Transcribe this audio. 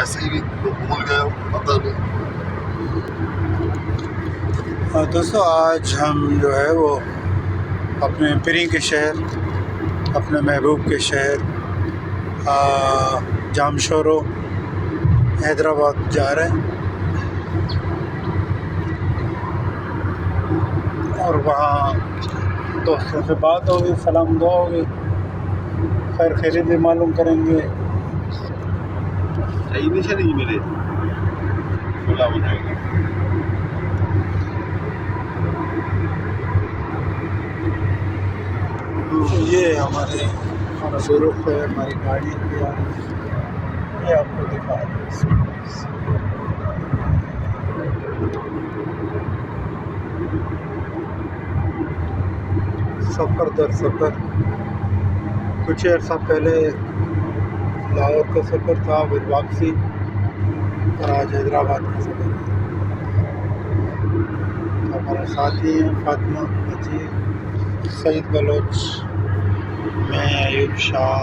ऐसे ही भूल गए हो, पता नहीं। दोस्तों आज हम जो है वो अपने पीरी के शहर, अपने महबूब के शहर जामशोरो हैदराबाद जा रहे हैं और वहाँ दोस्तों से बात होगी, सलाम दुआ होगी, खैर खैरियत भी मालूम करेंगे। नहीं मिले खुला हो जाएगा। ये हमारे शोरूम पे हमारी गाड़ी भी आ रही है, ये आपको दिखा दें। सफ़र दर सफ़र, कुछ अर्सा पहले लाहौर का सफ़र था, फिर वापसी, और आज हैदराबाद का सफ़र। हमारे साथी हैं फातिमा मजीद, सईद बलोच, मैं अयूब शाह।